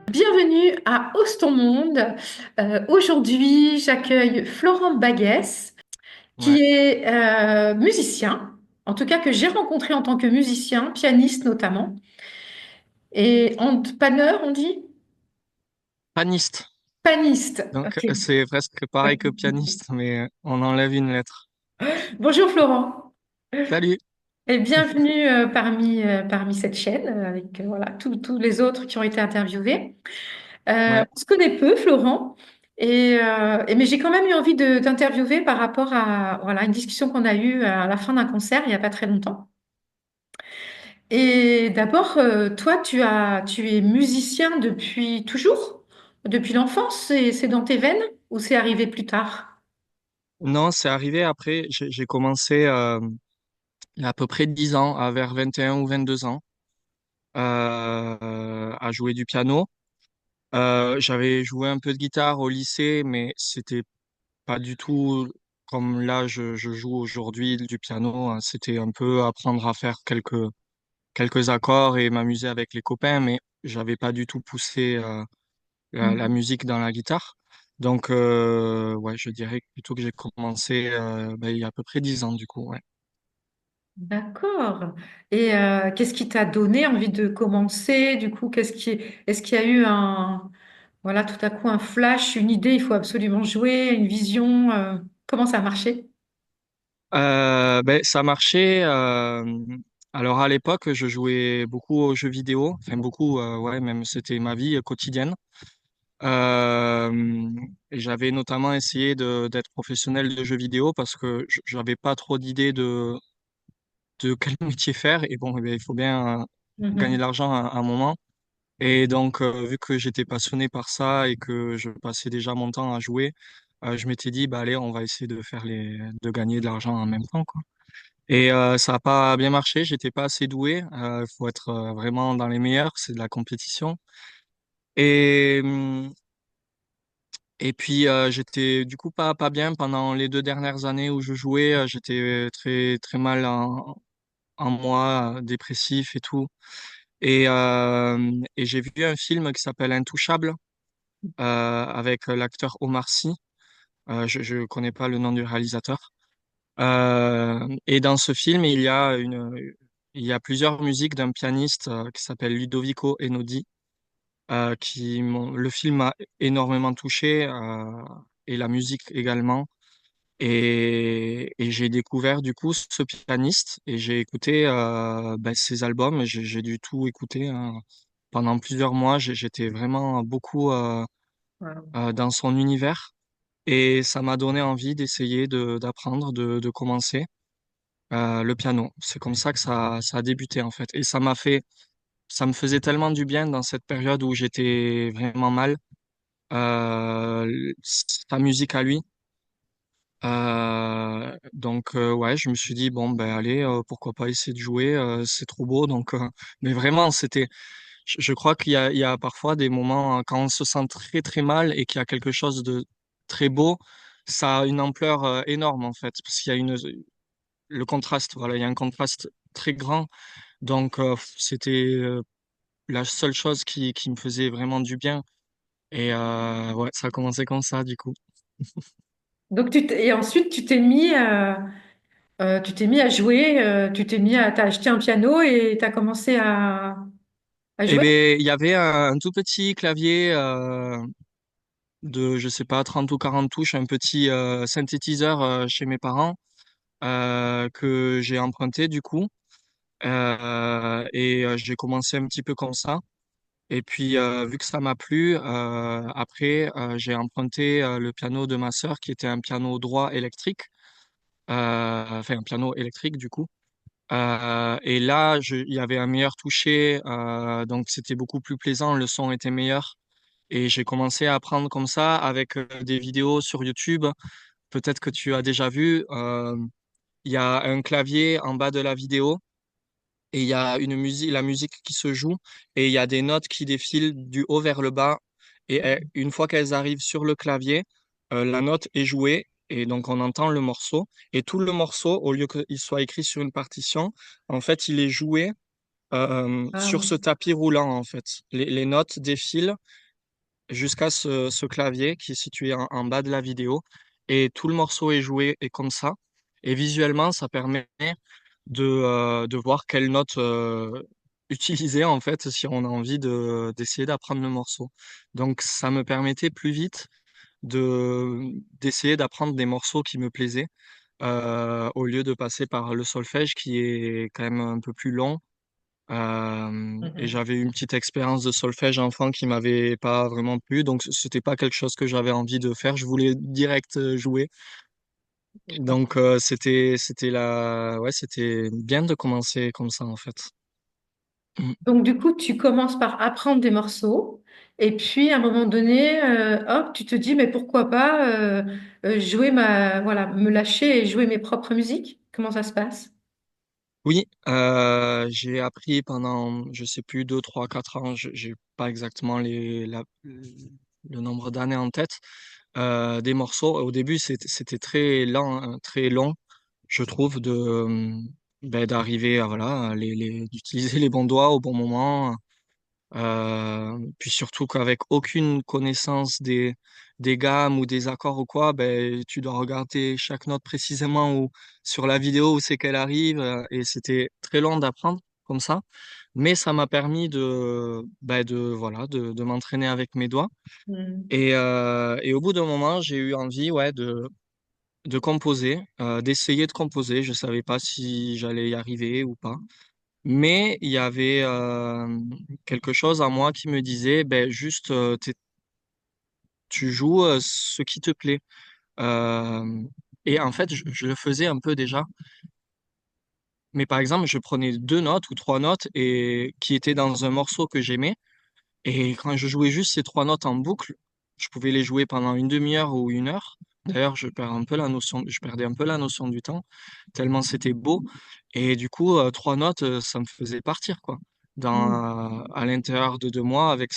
Bienvenue à Oston Monde. Aujourd'hui, j'accueille Florent Baguès, Ouais. qui est musicien, en tout cas que j'ai rencontré en tant que musicien, pianiste notamment, et panneur, on dit? Paniste. Paniste. Donc, Ok. c'est presque pareil que pianiste, mais on enlève une lettre. Bonjour Florent, Salut. et bienvenue parmi cette chaîne avec voilà, tous les autres qui ont été interviewés. Ouais. On se connaît peu, Florent, mais j'ai quand même eu envie de t'interviewer par rapport à voilà, une discussion qu'on a eue à la fin d'un concert il n'y a pas très longtemps. Et d'abord, toi, tu es musicien depuis toujours? Depuis l'enfance? C'est dans tes veines ou c'est arrivé plus tard? Non, c'est arrivé après. J'ai commencé il y a à peu près 10 ans, vers 21 ou 22 ans, à jouer du piano. J'avais joué un peu de guitare au lycée, mais c'était pas du tout comme là je joue aujourd'hui du piano. C'était un peu apprendre à faire quelques accords et m'amuser avec les copains, mais j'avais pas du tout poussé. La Mhm. musique dans la guitare. Donc, ouais, je dirais plutôt que j'ai commencé il y a à peu près 10 ans, du coup, ouais. D'accord. Et qu'est-ce qui t'a donné envie de commencer? Du coup, est-ce qu'il y a eu voilà, tout à coup un flash, une idée, il faut absolument jouer, une vision? Comment ça a marché? Ça marchait. Alors, à l'époque, je jouais beaucoup aux jeux vidéo. Enfin, beaucoup, ouais, même c'était ma vie quotidienne. Euh, et j'avais notamment essayé d'être professionnel de jeux vidéo parce que j'avais pas trop d'idées de quel métier faire. Et bon, eh bien, il faut bien gagner de Mhm. l'argent à un moment. Et donc, vu que j'étais passionné par ça et que je passais déjà mon temps à jouer, je m'étais dit, bah allez, on va essayer de gagner de l'argent en même temps, quoi. Et ça n'a pas bien marché, j'étais pas assez doué. Il faut être vraiment dans les meilleurs, c'est de la compétition. Et, et puis, j'étais du coup pas bien pendant les 2 dernières années où je jouais. J'étais très, très mal en moi, dépressif et tout. Et j'ai vu un film qui s'appelle Intouchable avec l'acteur Omar Sy. Je connais pas le nom du réalisateur. Et dans ce film, il y a plusieurs musiques d'un pianiste qui s'appelle Ludovico Einaudi, le film m'a énormément touché et la musique également. Et j'ai découvert du coup ce pianiste et j'ai écouté ses albums. J'ai dû tout écouter hein. Pendant plusieurs mois. J'étais vraiment beaucoup Wow. dans son univers. Et ça m'a donné envie d'essayer d'apprendre, de commencer le piano. C'est comme ça que ça a débuté en fait. Et ça me faisait tellement du bien dans cette période où j'étais vraiment mal. Sa musique à lui. Ouais, je me suis dit, bon, ben allez, pourquoi pas essayer de jouer, c'est trop beau. Mais vraiment, je crois il y a parfois des moments quand on se sent très très mal et qu'il y a quelque chose de très beau, ça a une ampleur énorme en fait, parce qu'il y a le contraste, voilà, il y a un contraste très grand. C'était la seule chose qui me faisait vraiment du bien. Et ouais, ça a commencé comme ça du coup. Donc et ensuite tu t'es mis à jouer, t'as acheté un piano et t'as commencé à Et jouer. ben, il y avait un tout petit clavier de, je sais pas, 30 ou 40 touches, un petit synthétiseur chez mes parents que j'ai emprunté du coup. J'ai commencé un petit peu comme ça. Et puis, vu que ça m'a plu, après, j'ai emprunté le piano de ma sœur qui était un piano droit électrique, enfin un piano électrique du coup. Et là, il y avait un meilleur toucher, donc c'était beaucoup plus plaisant, le son était meilleur. Et j'ai commencé à apprendre comme ça avec des vidéos sur YouTube. Peut-être que tu as déjà vu, il y a un clavier en bas de la vidéo et il y a une musique, la musique qui se joue et il y a des notes qui défilent du haut vers le bas. Et une fois qu'elles arrivent sur le clavier, la note est jouée et donc on entend le morceau. Et tout le morceau, au lieu qu'il soit écrit sur une partition, en fait, il est joué Ah sur oui. ce tapis roulant, en fait. Les notes défilent jusqu'à ce clavier qui est situé en bas de la vidéo. Et tout le morceau est joué et comme ça. Et visuellement, ça permet de voir quelle note utiliser en fait si on a envie d'essayer d'apprendre le morceau. Donc ça me permettait plus vite d'essayer d'apprendre des morceaux qui me plaisaient au lieu de passer par le solfège qui est quand même un peu plus long. Et Mhm. j'avais eu une petite expérience de solfège enfant qui m'avait pas vraiment plu, donc c'était pas quelque chose que j'avais envie de faire. Je voulais direct jouer. Donc c'était bien de commencer comme ça en fait. Mm. Donc, du coup, tu commences par apprendre des morceaux et puis à un moment donné, hop, tu te dis, mais pourquoi pas jouer voilà, me lâcher et jouer mes propres musiques? Comment ça se passe? Oui, j'ai appris pendant, je sais plus, 2, 3, 4 ans, j'ai pas exactement le nombre d'années en tête, des morceaux. Au début, c'était très lent, hein, très long, je trouve, d'arriver à, voilà, d'utiliser les bons doigts au bon moment. Puis surtout qu'avec aucune connaissance des gammes ou des accords ou quoi, ben, tu dois regarder chaque note précisément sur la vidéo où c'est qu'elle arrive. Et c'était très long d'apprendre comme ça. Mais ça m'a permis voilà, de m'entraîner avec mes doigts. Hmm. Et au bout d'un moment, j'ai eu envie, ouais, de composer, d'essayer de composer. Je savais pas si j'allais y arriver ou pas. Mais il y avait quelque chose en moi qui me disait, ben juste, tu joues ce qui te plaît. Euh, et en fait, je le faisais un peu déjà. Mais par exemple, je prenais deux notes ou trois notes et qui étaient dans un morceau que j'aimais. Et quand je jouais juste ces trois notes en boucle, je pouvais les jouer pendant une demi-heure ou une heure. D'ailleurs, je perdais un peu la notion du temps, tellement c'était beau. Et du coup, trois notes, ça me faisait partir, quoi. À l'intérieur de 2 mois, avec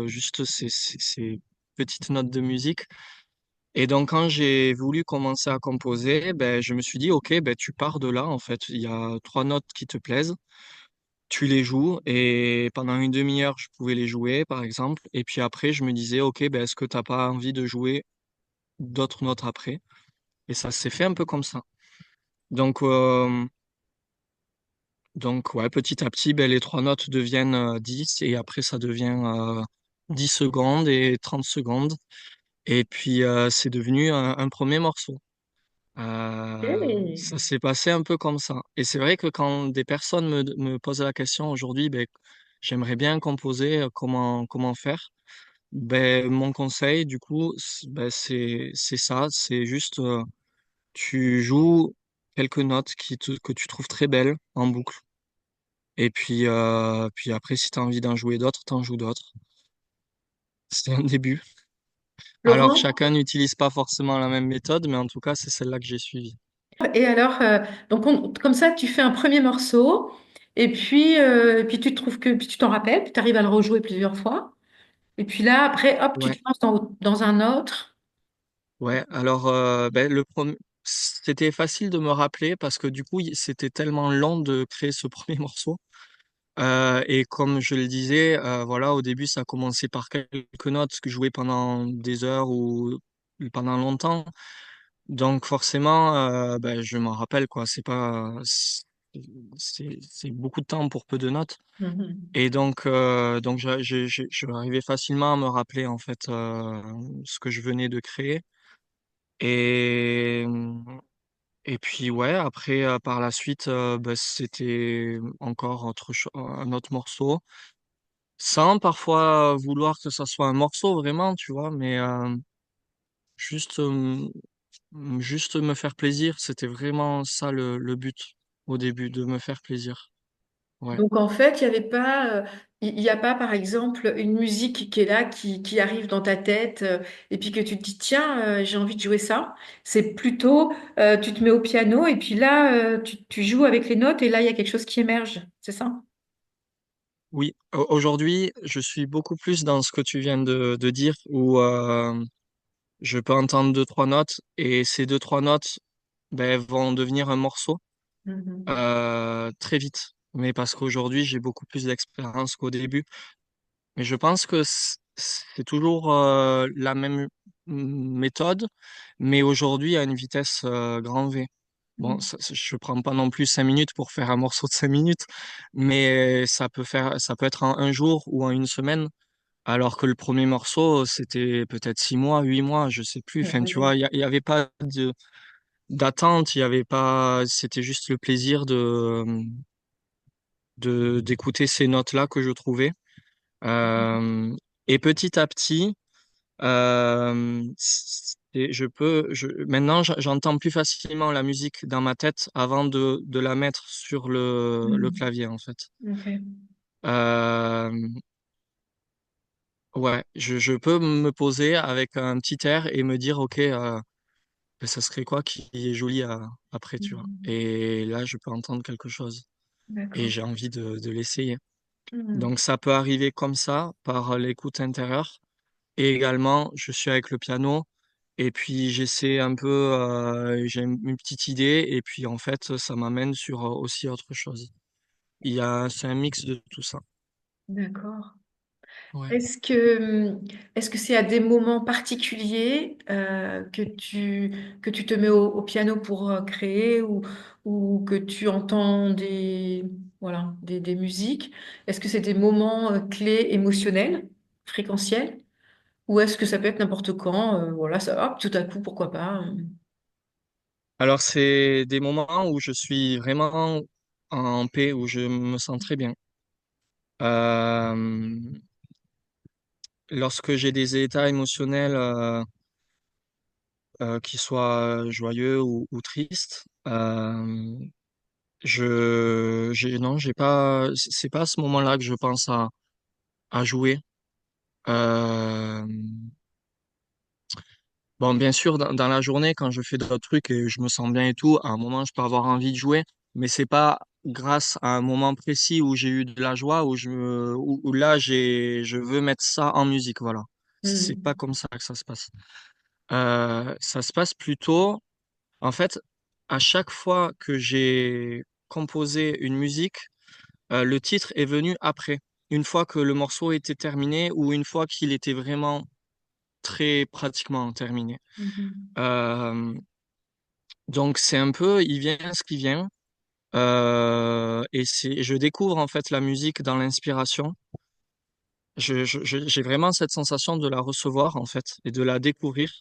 juste ces petites notes de musique. Et donc, quand j'ai voulu commencer à composer, ben, je me suis dit, OK, ben, tu pars de là, en fait. Il y a trois notes qui te plaisent, tu les joues et pendant une demi-heure, je pouvais les jouer, par exemple. Et puis après, je me disais, OK, ben, est-ce que t'as pas envie de jouer d'autres notes après? Et ça s'est fait un peu comme ça. Donc, ouais, petit à petit, ben, les trois notes deviennent 10 et après, ça devient 10 secondes et 30 secondes. Et puis, c'est devenu un premier morceau. Ok. Ça s'est passé un peu comme ça. Et c'est vrai que quand des personnes me posent la question aujourd'hui, ben, j'aimerais bien composer, comment faire? Ben, mon conseil, du coup, ben, c'est ça, c'est juste, tu joues quelques notes que tu trouves très belles en boucle. Et puis après, si tu as envie d'en jouer d'autres, t'en joues d'autres. C'est un début. Alors, Laurent, chacun n'utilise pas forcément la même méthode, mais en tout cas, c'est celle-là que j'ai suivie. et alors, donc comme ça, tu fais un premier morceau et puis tu trouves puis tu t'en rappelles, puis tu arrives à le rejouer plusieurs fois. Et puis là, après, hop, tu Ouais. te lances dans un autre. Ouais, alors ben, c'était facile de me rappeler parce que du coup c'était tellement long de créer ce premier morceau. Et comme je le disais, voilà, au début ça a commencé par quelques notes que je jouais pendant des heures ou pendant longtemps. Donc forcément, ben, je m'en rappelle quoi. C'est beaucoup de temps pour peu de notes. Mhm. Et donc je arrivais facilement à me rappeler en fait ce que je venais de créer. Et, et puis ouais, après par la suite, bah, c'était encore un autre morceau, sans parfois vouloir que ça soit un morceau vraiment, tu vois, mais juste, juste me faire plaisir, c'était vraiment ça le but au début, de me faire plaisir. Ouais. Donc en fait, il y avait pas, il y a pas par exemple une musique qui est là, qui arrive dans ta tête et puis que tu te dis tiens, j'ai envie de jouer ça. C'est plutôt, tu te mets au piano et puis là, tu joues avec les notes et là, il y a quelque chose qui émerge. C'est ça? Oui, aujourd'hui, je suis beaucoup plus dans ce que tu viens de dire, où je peux entendre deux, trois notes et ces deux, trois notes ben, vont devenir un morceau Mhm. très vite. mais parce qu'aujourd'hui, j'ai beaucoup plus d'expérience qu'au début. Mais je pense que c'est toujours la même méthode, mais aujourd'hui à une vitesse grand V. Bon, je prends pas non plus 5 minutes pour faire un morceau de 5 minutes, mais ça peut être en un jour ou en une semaine, alors que le premier morceau, c'était peut-être 6 mois, 8 mois, je sais plus. Enfin, tu vois, Oui. il y avait pas d'attente, il y avait pas, c'était juste le plaisir d'écouter ces notes-là que je trouvais. Euh, et petit à petit, maintenant, j'entends plus facilement la musique dans ma tête avant de la mettre sur le Mhm. clavier, en fait. Ok. Euh, ouais, je peux me poser avec un petit air et me dire, OK, ben, ça serait quoi qui est joli après, tu vois. Mhm. Et là, je peux entendre quelque chose et D'accord. j'ai envie de l'essayer. Mhm. Donc, ça peut arriver comme ça, par l'écoute intérieure. Et également, je suis avec le piano et puis j'essaie un peu, j'ai une petite idée et puis en fait, ça m'amène sur aussi autre chose. C'est un mix de tout ça. D'accord. Ouais. Est-ce que c'est à des moments particuliers que tu te mets au piano pour créer ou que tu entends des musiques? Est-ce que c'est des moments clés émotionnels, fréquentiels? Ou est-ce que ça peut être n'importe quand, voilà, ça, hop, tout à coup, pourquoi pas? Alors, c'est des moments où je suis vraiment en paix, où je me sens très bien. Euh, Lorsque j'ai des états émotionnels qui soient joyeux ou tristes, non, j'ai pas, c'est pas à ce moment-là que je pense à jouer. Euh, bon, bien sûr, dans la journée, quand je fais d'autres trucs et je me sens bien et tout, à un moment, je peux avoir envie de jouer, mais c'est pas grâce à un moment précis où j'ai eu de la joie, où là, je veux mettre ça en musique, voilà. C'est pas Mhm. comme ça que ça se passe. Ça se passe plutôt, en fait, à chaque fois que j'ai composé une musique, le titre est venu après. Une fois que le morceau était terminé ou une fois qu'il était vraiment très pratiquement terminé. Mhm. Euh, donc c'est un peu, il vient ce qui vient. Je découvre en fait la musique dans l'inspiration. J'ai vraiment cette sensation de la recevoir en fait et de la découvrir.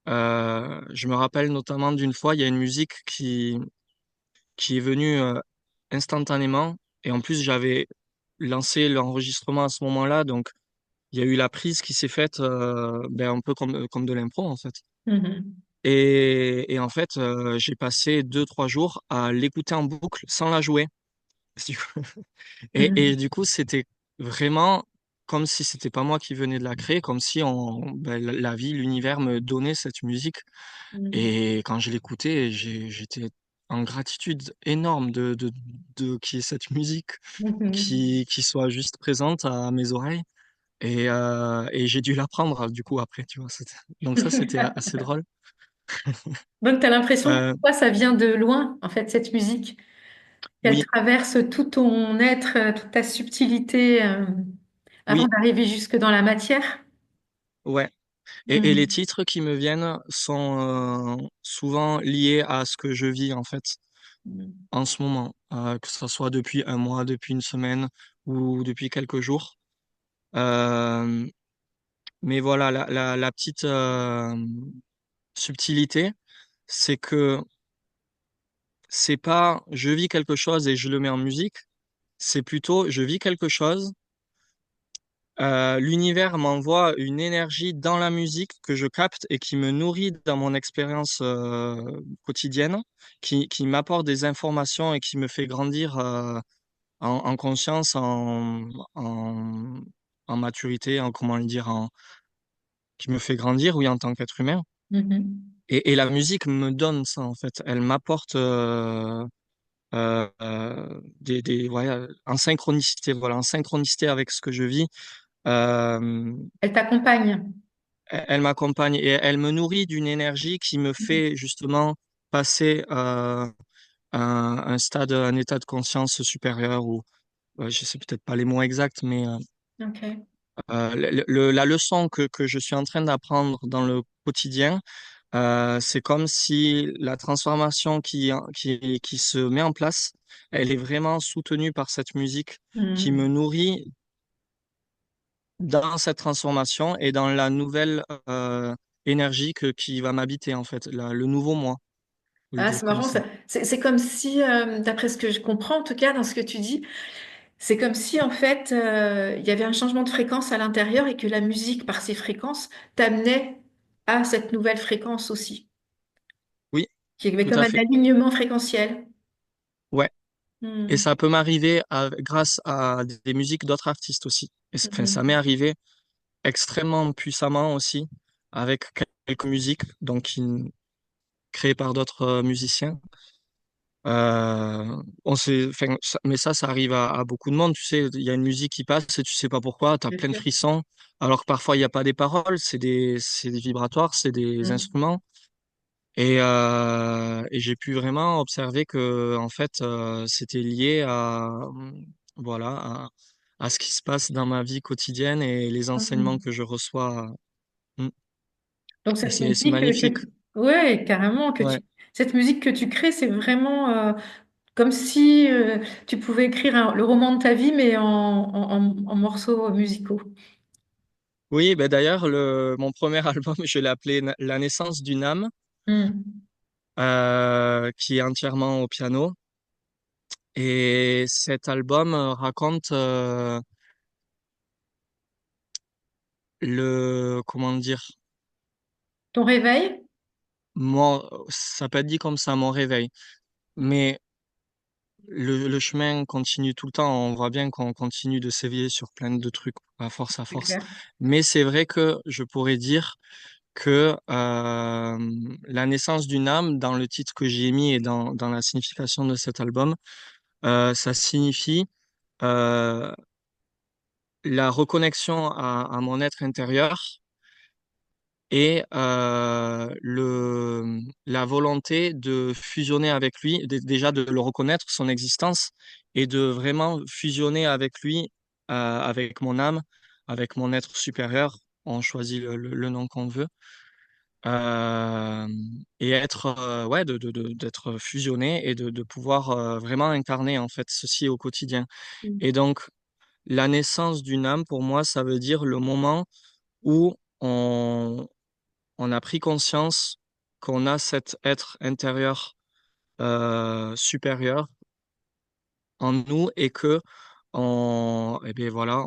Je me rappelle notamment d'une fois, il y a une musique qui est venue instantanément et en plus j'avais lancé l'enregistrement à ce moment-là, donc il y a eu la prise qui s'est faite ben, un peu comme de l'impro en fait. Mhm. Et en fait, j'ai passé 2, 3 jours à l'écouter en boucle sans la jouer. Du coup- Et Mhm. du coup, c'était vraiment comme si c'était pas moi qui venais de la créer, comme si la vie, l'univers me donnait cette musique. Mhm. Et quand je l'écoutais, j'étais en gratitude énorme de qu'il y ait cette musique Mhm. qui soit juste présente à mes oreilles. Et j'ai dû l'apprendre du coup après, tu vois. Donc ça, c'était assez drôle. Donc, tu as l'impression que Euh, toi, ça vient de loin, en fait, cette musique, qu'elle oui, traverse tout ton être, toute ta subtilité, avant oui, d'arriver jusque dans la matière. ouais. Et les Mhm. titres qui me viennent sont souvent liés à ce que je vis en fait Mhm. en ce moment, que ce soit depuis un mois, depuis une semaine ou depuis quelques jours. Euh, mais voilà, la petite subtilité, c'est que c'est pas je vis quelque chose et je le mets en musique, c'est plutôt je vis quelque chose. L'univers m'envoie une énergie dans la musique que je capte et qui me nourrit dans mon expérience quotidienne, qui m'apporte des informations et qui me fait grandir en conscience, en, en maturité, en comment le dire, qui me fait grandir, oui, en tant qu'être humain. Mhm. Et la musique me donne ça, en fait. Elle m'apporte ouais, en synchronicité, voilà, en synchronicité avec ce que je vis. Euh, Elle t'accompagne. Elle m'accompagne et elle me nourrit d'une énergie qui me fait justement passer un stade, un état de conscience supérieur ou je sais peut-être pas les mots exacts, mais Ok. la leçon que je suis en train d'apprendre dans le quotidien, c'est comme si la transformation qui se met en place, elle est vraiment soutenue par cette musique qui me Hmm. nourrit dans cette transformation et dans la nouvelle énergie qui va m'habiter en fait, le nouveau moi, faut le Ah, dire c'est comme marrant, ça. ça. C'est comme si, d'après ce que je comprends, en tout cas, dans ce que tu dis, c'est comme si, en fait, il y avait un changement de fréquence à l'intérieur et que la musique, par ses fréquences, t'amenait à cette nouvelle fréquence aussi, Oui, qui avait tout comme à un fait. alignement fréquentiel. Ouais. Et Hmm. ça peut m'arriver grâce à des musiques d'autres artistes aussi. Enfin, ça m'est Mhm. arrivé extrêmement puissamment aussi avec quelques musiques donc créées par d'autres musiciens. Enfin, mais ça arrive à beaucoup de monde. Tu sais, il y a une musique qui passe et tu sais pas pourquoi, tu as Bien plein de sûr. frissons. Alors que parfois, il n'y a pas des paroles, c'est des vibratoires, c'est des Hmm. instruments. Et j'ai pu vraiment observer que, en fait, c'était lié voilà, à ce qui se passe dans ma vie quotidienne et les enseignements Mhm. que je reçois. Mm. Donc Et cette c'est musique magnifique. ouais, carrément Ouais. cette musique que tu crées, c'est vraiment comme si tu pouvais écrire le roman de ta vie, mais en morceaux musicaux. Oui, ben d'ailleurs, mon premier album, je l'ai appelé La naissance d'une âme, Hmm. qui est entièrement au piano. Et cet album raconte comment dire, Ton réveil? ça peut être dit comme ça, mon réveil. Mais le chemin continue tout le temps. On voit bien qu'on continue de s'éveiller sur plein de trucs, à force à C'est force. clair. Mais c'est vrai que je pourrais dire que la naissance d'une âme, dans le titre que j'ai mis et dans la signification de cet album, ça signifie euh, la reconnexion à mon être intérieur et la volonté de fusionner avec lui, déjà de le reconnaître, son existence, et de vraiment fusionner avec lui, avec mon âme, avec mon être supérieur. On choisit le nom qu'on veut. euh, et être, ouais, d'être fusionné et de pouvoir vraiment incarner en fait ceci au quotidien. Hmm. Et donc, la naissance d'une âme, pour moi, ça veut dire le moment où on a pris conscience qu'on a cet être intérieur supérieur en nous et que eh bien voilà,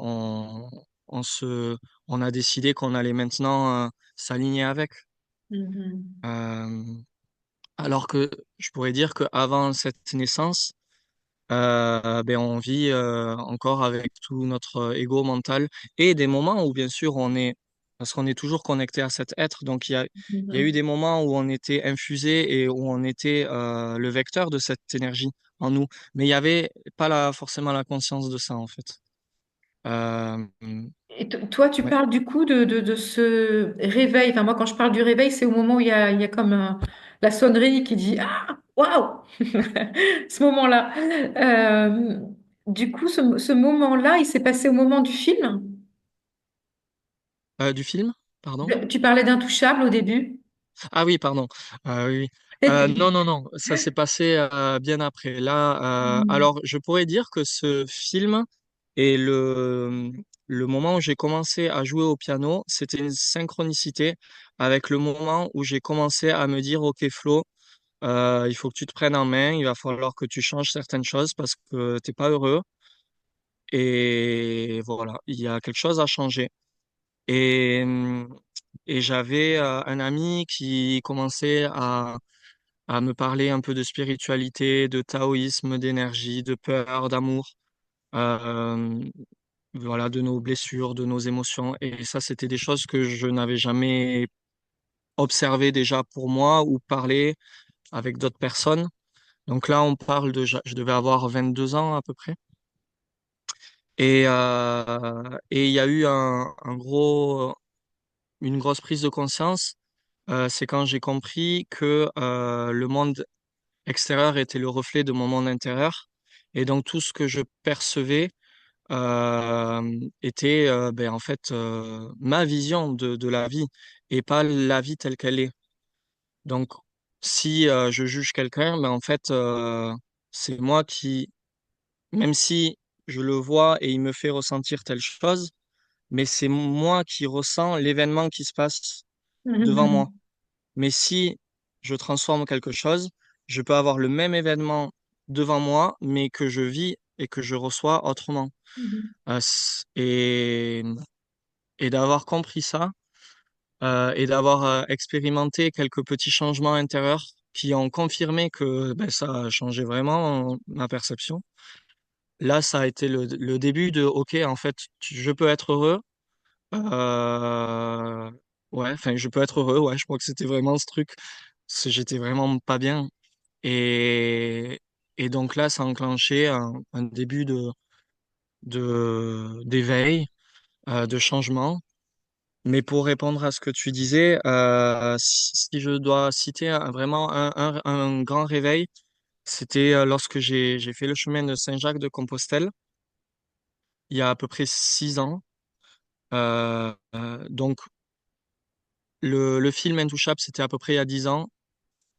on se, on a décidé qu'on allait maintenant s'aligner avec. Mhm. Euh, alors que je pourrais dire qu'avant cette naissance, ben on vit encore avec tout notre ego mental et des moments où bien sûr parce qu'on est toujours connecté à cet être, donc il y a eu Mhm. des moments où on était infusé et où on était le vecteur de cette énergie en nous, mais il n'y avait pas forcément la conscience de ça en fait. Euh, Et toi, tu ouais. parles du coup de ce réveil. Enfin, moi, quand je parle du réveil, c'est au moment où il y a comme la sonnerie qui dit ah, waouh! Ce moment-là. Euh, du coup, ce moment-là, il s'est passé au moment du film. Du film, pardon? Tu parlais d'Intouchable au début. Ah oui, pardon. Oui, oui. Non, non, non, ça s'est passé bien après. Là, Mhm. alors, je pourrais dire que ce film et le moment où j'ai commencé à jouer au piano, c'était une synchronicité avec le moment où j'ai commencé à me dire, OK, Flo, il faut que tu te prennes en main, il va falloir que tu changes certaines choses parce que t'es pas heureux. Et voilà, il y a quelque chose à changer. Et, et j'avais un ami qui commençait à me parler un peu de spiritualité, de taoïsme, d'énergie, de peur, d'amour, euh, voilà, de nos blessures, de nos émotions. Et ça, c'était des choses que je n'avais jamais observées déjà pour moi ou parlé avec d'autres personnes. Donc là, on parle je devais avoir 22 ans à peu près. Et il y a eu une grosse prise de conscience. C'est quand j'ai compris que le monde extérieur était le reflet de mon monde intérieur. Et donc tout ce que je percevais était ben, en fait ma vision de la vie et pas la vie telle qu'elle est. Donc si je juge quelqu'un, ben, en fait c'est moi qui, même si je le vois et il me fait ressentir telle chose, mais c'est moi qui ressens l'événement qui se passe devant moi. Mhm, Mais si je transforme quelque chose, je peux avoir le même événement devant moi, mais que je vis et que je reçois autrement. mhm, Euh, c- et et d'avoir compris ça, et d'avoir expérimenté quelques petits changements intérieurs qui ont confirmé que ben, ça a changé vraiment ma perception. Là, ça a été le début de, OK, en fait, je peux être heureux. Euh, ouais, enfin, je peux être heureux. Ouais, je crois que c'était vraiment ce truc. Parce que j'étais vraiment pas bien. Et, et donc là, ça a enclenché un début d'éveil, de changement. Mais pour répondre à ce que tu disais, si je dois citer vraiment un grand réveil, c'était lorsque j'ai fait le chemin de Saint-Jacques de Compostelle, il y a à peu près 6 ans. Donc, le film Intouchable, c'était à peu près il y a 10 ans.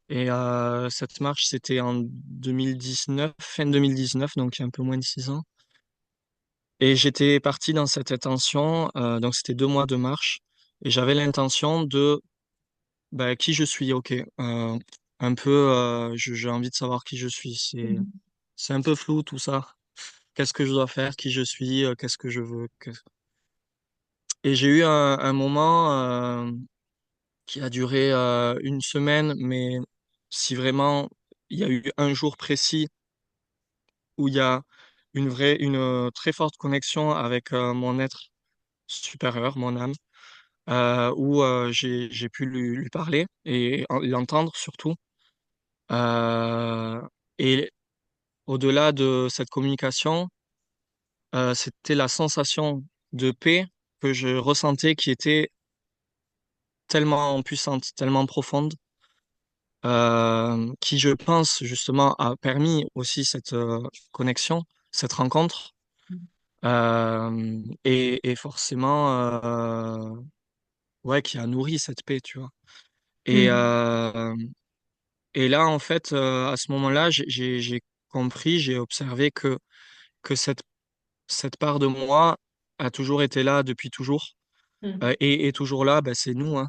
Et cette marche, c'était en 2019, fin 2019, donc il y a un peu moins de 6 ans. Et j'étais parti dans cette intention, donc c'était 2 mois de marche. Et j'avais l'intention de bah, qui je suis, ok. Un peu, j'ai envie de savoir qui je suis. mhm, C'est un peu flou tout ça. Qu'est-ce que je dois faire, qui je suis, qu'est-ce que je veux. Et j'ai eu un moment qui a duré une semaine, mais si vraiment il y a eu un jour précis où il y a une très forte connexion avec mon être supérieur, mon âme, où j'ai pu lui parler et l'entendre surtout. Euh, et au-delà de cette communication, c'était la sensation de paix que je ressentais qui était tellement puissante, tellement profonde, qui, je pense, justement, a permis aussi cette connexion, cette rencontre, et forcément, ouais, qui a nourri cette paix, tu vois. Et, mhm, euh, et là, en fait, à ce moment-là, j'ai compris, j'ai observé que cette part de moi a toujours été là depuis toujours, mhm, et toujours là, ben, c'est nous, hein.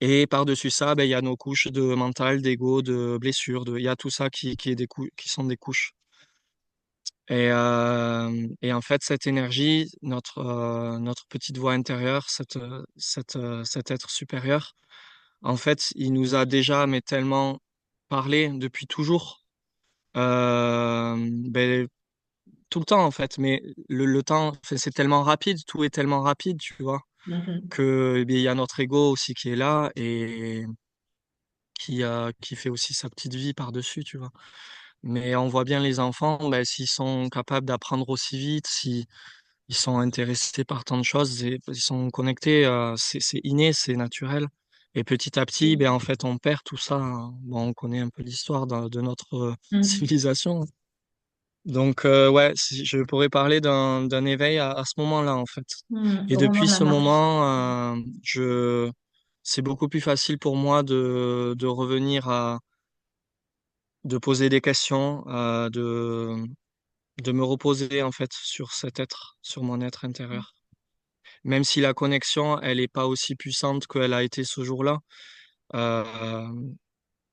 Et par-dessus ça, ben, il y a nos couches de mental, d'ego, de blessures, il y a tout ça qui est qui sont des couches. Et en fait, cette énergie, notre petite voix intérieure, cet être supérieur, en fait, il nous a déjà mais tellement parlé depuis toujours, ben, tout le temps en fait, mais le temps, enfin, c'est tellement rapide, tout est tellement rapide, tu vois, mhm, que eh bien, il y a notre ego aussi qui est là et qui fait aussi sa petite vie par-dessus, tu vois. Mais on voit bien les enfants, ben, s'ils sont capables d'apprendre aussi vite, si ils sont intéressés par tant de choses, et ils sont connectés, c'est inné, c'est naturel. Et petit à petit, ben, en fait, on perd tout ça, hein. Bon, on connaît un peu l'histoire de notre mhm, civilisation. Donc, ouais, je pourrais parler d'un éveil à ce moment-là, en fait. mhm. Et Au moment depuis de la ce marche. moment, c'est beaucoup plus facile pour moi de revenir de poser des questions, de me reposer, en fait, sur cet être, sur mon être intérieur. Même si la connexion, elle n'est pas aussi puissante qu'elle a été ce jour-là. Euh,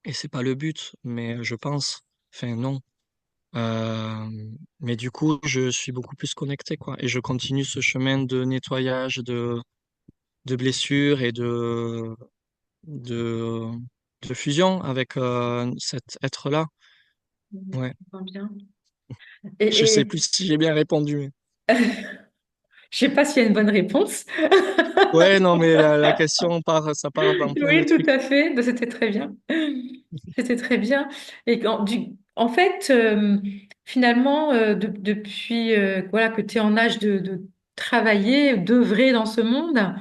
et c'est pas le but, mais je pense. Enfin, non. Euh, mais du coup, je suis beaucoup plus connecté, quoi. Et je continue ce chemin de nettoyage, de blessures et de, de fusion avec cet être-là. Mhm, Ouais. je comprends bien. Je sais Et plus si j'ai bien répondu. je sais pas s'il y a une bonne réponse. Ouais, non, mais la question part, ça part dans plein de Oui, tout trucs. à fait. Ben, c'était très bien. C'était très bien. Et en fait, finalement, depuis voilà, que tu es en âge de travailler, d'œuvrer dans ce monde,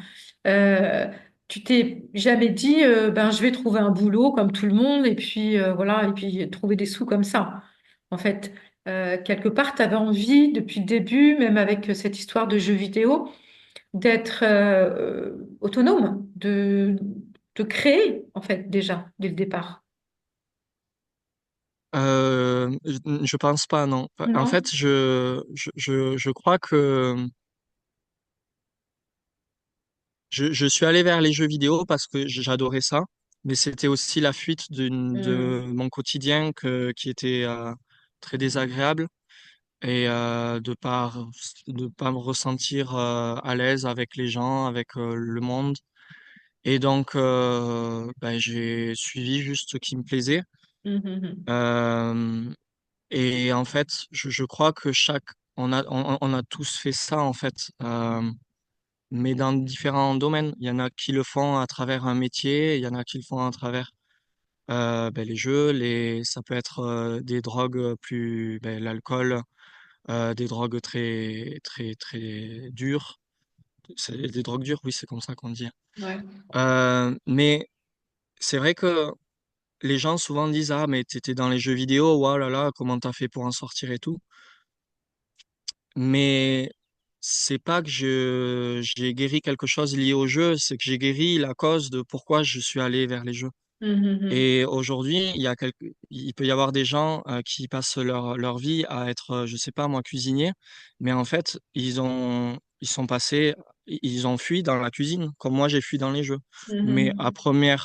euh, tu t'es jamais dit, ben, je vais trouver un boulot comme tout le monde et puis voilà, et puis trouver des sous comme ça. En fait, quelque part, tu avais envie depuis le début, même avec cette histoire de jeux vidéo, d'être autonome, de créer, en fait, déjà, dès le départ. Je pense pas, non. En Non? fait, je crois que je suis allé vers les jeux vidéo parce que j'adorais ça, mais c'était aussi la fuite de Hmm. mon quotidien qui était très désagréable et de pas me ressentir à l'aise avec les gens, avec le monde. Et donc, ben, j'ai suivi juste ce qui me plaisait. Mhm. Euh, et en fait, je crois que on a tous fait ça en fait. Mais dans différents domaines. Il y en a qui le font à travers un métier, il y en a qui le font à travers ben, les jeux, ça peut être des drogues l'alcool, des drogues très dures. C'est des drogues dures, oui, c'est comme ça qu'on dit. Ouais. Mais c'est vrai que les gens souvent disent, ah, mais t'étais dans les jeux vidéo, oh là là, comment t'as fait pour en sortir et tout. Mais c'est pas que j'ai guéri quelque chose lié au jeu, c'est que j'ai guéri la cause de pourquoi je suis allé vers les jeux. Mhm. Et aujourd'hui, il peut y avoir des gens qui passent leur vie à être, je sais pas moi, cuisinier, mais en fait, ils ont fui dans la cuisine, comme moi j'ai fui dans les jeux. Mais Mhm.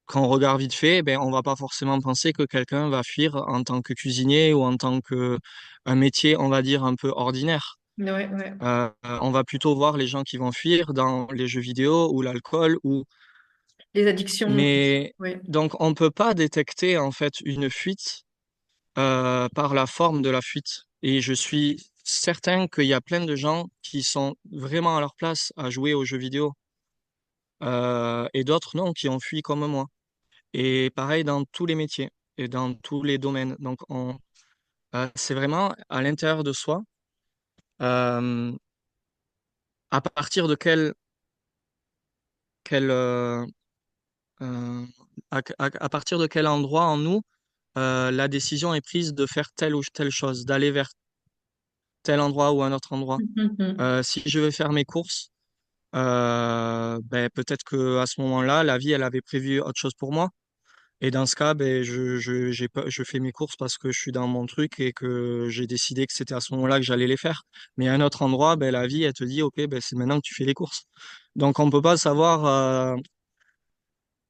quand on regarde vite fait, ben, on va pas forcément penser que quelqu'un va fuir en tant que cuisinier ou en tant que un métier, on va dire, un peu ordinaire. Mhm. Ouais, ouais. On va plutôt voir les gens qui vont fuir dans les jeux vidéo ou l'alcool ou Les addictions. mais Oui. donc on peut pas détecter en fait une fuite par la forme de la fuite. Et je suis certain qu'il y a plein de gens qui sont vraiment à leur place à jouer aux jeux vidéo et d'autres non, qui ont fui comme moi. Et pareil dans tous les métiers et dans tous les domaines. Donc c'est vraiment à l'intérieur de soi. euh, à partir de quel euh, à partir de quel endroit en nous la décision est prise de faire telle ou telle chose, d'aller vers tel endroit ou un autre endroit. Mhm. Si je vais faire mes courses, ben, peut-être que à ce moment-là, la vie, elle avait prévu autre chose pour moi. Et dans ce cas, ben, je fais mes courses parce que je suis dans mon truc et que j'ai décidé que c'était à ce moment-là que j'allais les faire. Mais à un autre endroit, ben, la vie, elle te dit, OK, ben, c'est maintenant que tu fais les courses. Donc, on peut pas savoir,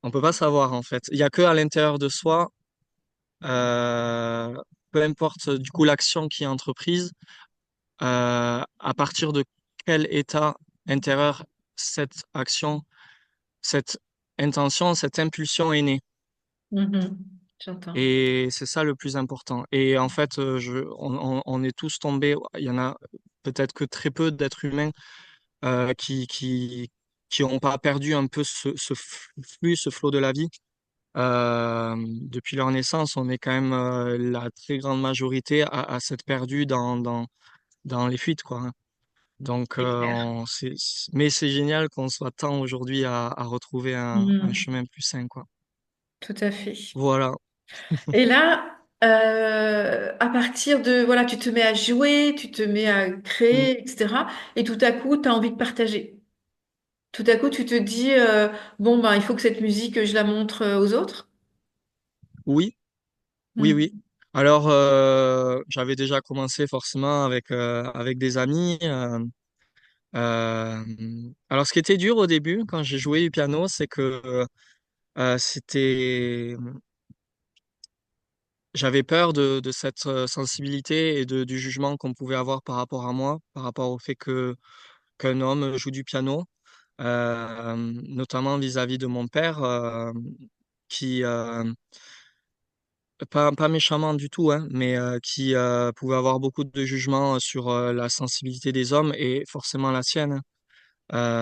en fait. Il y a que à l'intérieur de soi, euh, peu importe, du coup, l'action qui est entreprise, à partir de quel état intérieur cette action, cette intention, cette impulsion est née. Mhm. J'entends. Et c'est ça le plus important. Et en fait, on est tous tombés, il y en a peut-être que très peu d'êtres humains euh, qui, qui, qui n'ont pas perdu un peu ce flux, ce flot de la vie. Depuis leur naissance, on est quand même la très grande majorité à s'être perdu dans les fuites, quoi, hein. Donc, C'est clair. mais c'est génial qu'on soit tant aujourd'hui à retrouver un Mhm. chemin plus sain, quoi. Tout à fait. Voilà. Et là, à partir de, voilà, tu te mets à jouer, tu te mets à Mm. créer, etc. Et tout à coup, tu as envie de partager. Tout à coup, tu te dis, bon, ben, il faut que cette musique, je la montre aux autres. Oui, oui, oui. Mhm. Alors, j'avais déjà commencé forcément avec des amis. Euh, alors, ce qui était dur au début, quand j'ai joué du piano, c'est que c'était, j'avais peur de cette sensibilité et du jugement qu'on pouvait avoir par rapport à moi, par rapport au fait que qu'un homme joue du piano, notamment vis-à-vis de mon père, qui, pas méchamment du tout, hein, mais qui pouvait avoir beaucoup de jugements sur la sensibilité des hommes et forcément la sienne, hein.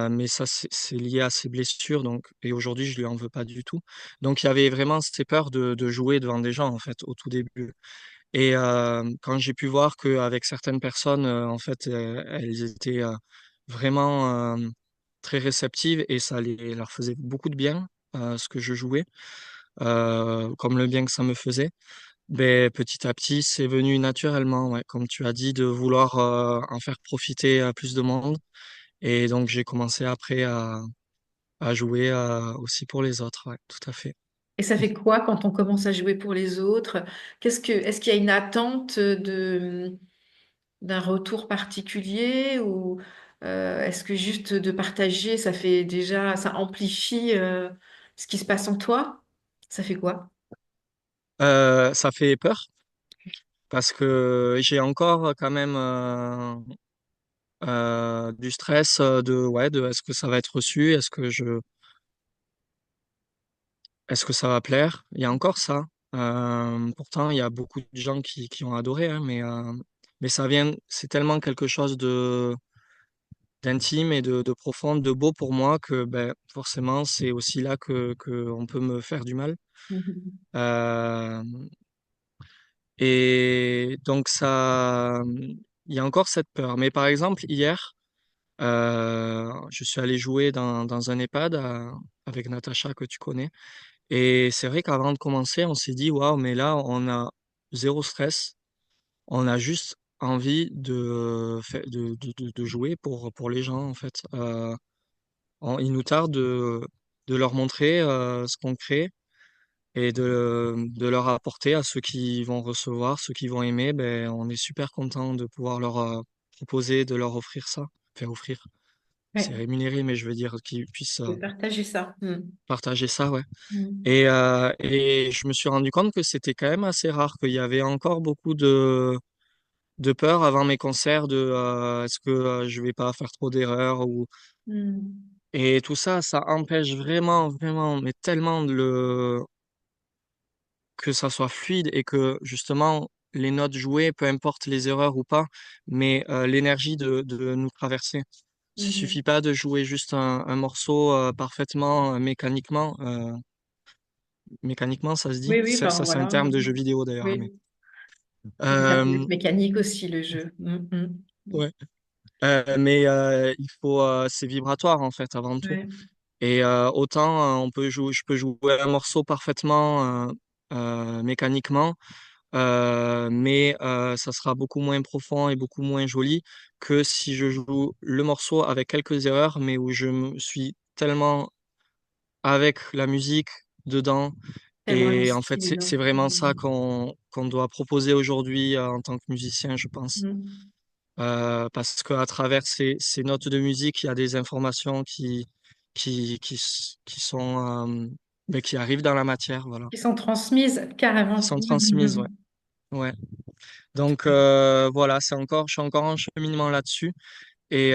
Mais ça, c'est lié à ses blessures, donc, et aujourd'hui, je lui en veux pas du tout. Donc, il y avait vraiment ces peurs de jouer devant des gens, en fait, au tout début. Et quand j'ai pu voir qu'avec certaines personnes, en fait, elles étaient vraiment très réceptives et ça leur faisait beaucoup de bien, ce que je jouais, comme le bien que ça me faisait. Ben, petit à petit, c'est venu naturellement, ouais, comme tu as dit, de vouloir en faire profiter à plus de monde. Et donc, j'ai commencé après à jouer aussi pour les autres, ouais, tout à fait. Et ça fait quoi quand on commence à jouer pour les autres? Est-ce qu'il y a une attente d'un retour particulier ou est-ce que juste de partager, ça fait déjà, ça amplifie ce qui se passe en toi? Ça fait quoi? Ça fait peur parce que j'ai encore quand même du stress de est-ce que ça va être reçu, est-ce que ça va plaire? Il y a encore ça. Pourtant, il y a beaucoup de gens qui ont adoré, hein, mais ça vient, c'est tellement quelque chose d'intime et de profond, de beau pour moi que ben, forcément, c'est aussi là que on peut me faire du mal. Mhm. Euh, et donc, il y a encore cette peur. Mais par exemple, hier, je suis allé jouer dans un EHPAD avec Natacha que tu connais. Et c'est vrai qu'avant de commencer, on s'est dit, waouh, mais là, on a zéro stress. On a juste envie de jouer pour les gens, en fait. Il nous tarde de leur montrer ce qu'on crée et de leur apporter à ceux qui vont recevoir, ceux qui vont aimer. Ben, on est super content de pouvoir leur proposer, de leur offrir ça. Faire offrir. C'est Ouais, rémunéré, mais je veux dire qu'ils puissent de partager ça. Mm. partager ça, ouais. Mm. Et je me suis rendu compte que c'était quand même assez rare, qu'il y avait encore beaucoup de peur avant mes concerts, est-ce que je vais pas faire trop d'erreurs ou Mm. et tout ça, ça empêche vraiment, vraiment, mais tellement que ça soit fluide et que justement les notes jouées, peu importe les erreurs ou pas, mais l'énergie de nous traverser. Il Mhm. suffit pas de jouer juste un morceau parfaitement mécaniquement, ça se dit. Oui, oui, enfin Ça, c'est un voilà. terme de jeu vidéo d'ailleurs, hein, mais. Oui. Mais ça peut être Euh, mécanique aussi, le jeu. Mm, mm. ouais. Mais il faut, c'est vibratoire en fait avant tout. Ouais. Et autant je peux jouer un morceau parfaitement mécaniquement, mais ça sera beaucoup moins profond et beaucoup moins joli que si je joue le morceau avec quelques erreurs, mais où je me suis tellement avec la musique dedans. Tellement Et en investi fait, dedans. c'est vraiment ça Mm. qu'on doit proposer aujourd'hui en tant que musicien, je pense. Mm. Parce qu'à travers ces notes de musique, il y a des informations qui sont, mais qui arrivent dans la matière, voilà, Qui sont transmises qui carrément. sont transmises, ouais. Ouais. Donc voilà, je suis encore en cheminement là-dessus. Et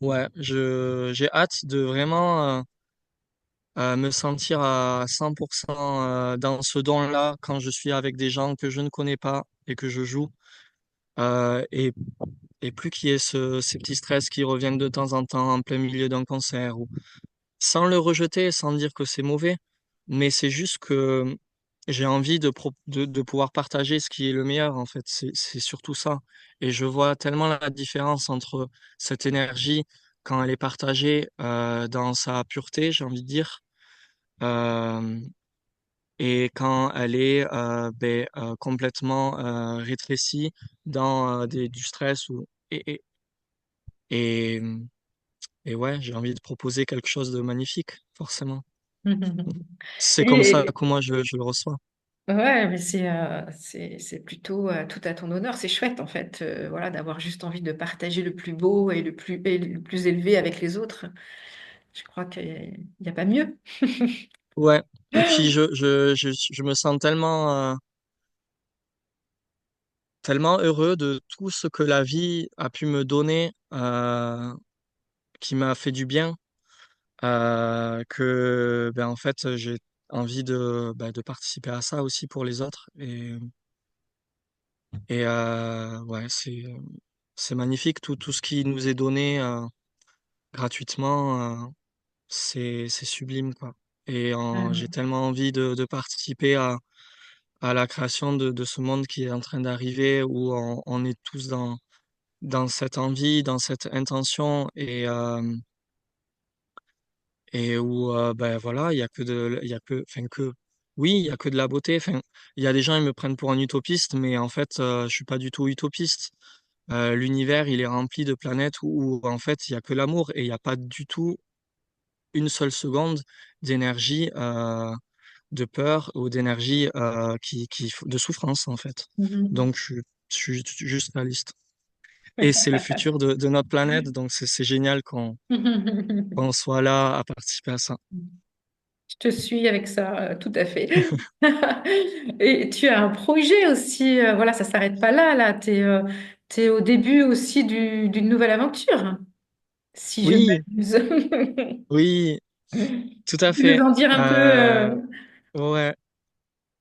ouais, j'ai hâte de vraiment me sentir à 100% dans ce don-là quand je suis avec des gens que je ne connais pas et que je joue. Euh, et et plus qu'il y ait ces petits stress qui reviennent de temps en temps en plein milieu d'un concert, ou sans le rejeter, sans dire que c'est mauvais, mais c'est juste que j'ai envie de pouvoir partager ce qui est le meilleur, en fait. C'est surtout ça. Et je vois tellement la différence entre cette énergie quand elle est partagée dans sa pureté, j'ai envie de dire, euh, et quand elle est complètement rétrécie dans du stress et, et ouais, j'ai envie de proposer quelque chose de magnifique, forcément. C'est comme ça Et que moi je le reçois. ouais, mais c'est plutôt tout à ton honneur. C'est chouette en fait, voilà, d'avoir juste envie de partager le plus beau et le plus élevé avec les autres. Je crois qu'il n'y a pas mieux. Ouais. Et puis je me sens tellement heureux de tout ce que la vie a pu me donner, qui m'a fait du bien, que ben en fait j'ai envie de participer à ça aussi pour les autres. Et ouais, c'est magnifique tout ce qui nous est donné gratuitement. C'est sublime, quoi. Et j'ai Euh, tellement envie de participer à la création de ce monde qui est en train d'arriver, où on est tous dans cette envie, dans cette intention et où ben voilà, il y a que de il y a que enfin que oui, il y a que de la beauté. Enfin, il y a des gens ils me prennent pour un utopiste, mais en fait, je suis pas du tout utopiste. L'univers, il est rempli de planètes où en fait, il y a que l'amour et il n'y a pas du tout une seule seconde d'énergie de peur ou d'énergie de souffrance en fait. Mhm. Donc je suis juste réaliste. Et c'est le futur de notre planète, donc c'est génial qu'on soit là à participer à ça. Je te suis avec ça, tout à fait. Et tu as un projet aussi, voilà, ça s'arrête pas là, là. T'es au début aussi d'une nouvelle aventure, si je Oui, m'abuse. oui, tout à Tu peux nous fait. en dire un peu, Ouais.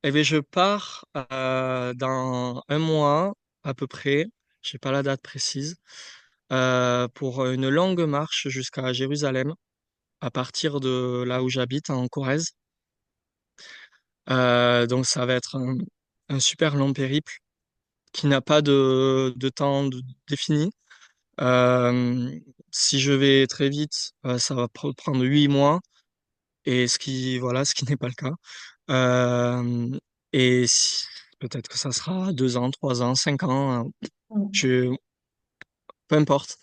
Eh bien, je pars dans un mois à peu près, je sais pas la date précise, pour une longue marche jusqu'à Jérusalem, à partir de là où j'habite, en Corrèze. Donc, ça va être un super long périple qui n'a pas de temps défini. Euh, Si je vais très vite, ça va prendre 8 mois, et voilà, ce qui n'est pas le cas. Euh, et peut-être que ça sera 2 ans, 3 ans, 5 ans, hein, je, peu importe.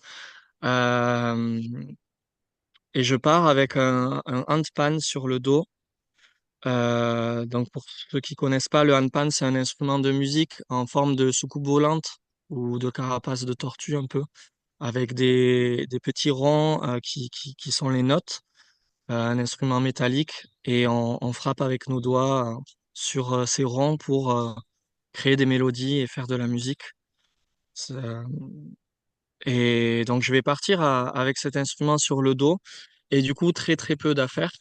Euh, et je pars avec un handpan sur le dos. Donc pour ceux qui connaissent pas, le handpan, c'est un instrument de musique en forme de soucoupe volante ou de carapace de tortue un peu, avec des petits ronds qui sont les notes, un instrument métallique, et on frappe avec nos doigts sur ces ronds pour créer des mélodies et faire de la musique. Et donc, je vais partir avec cet instrument sur le dos et du coup, très très peu d'affaires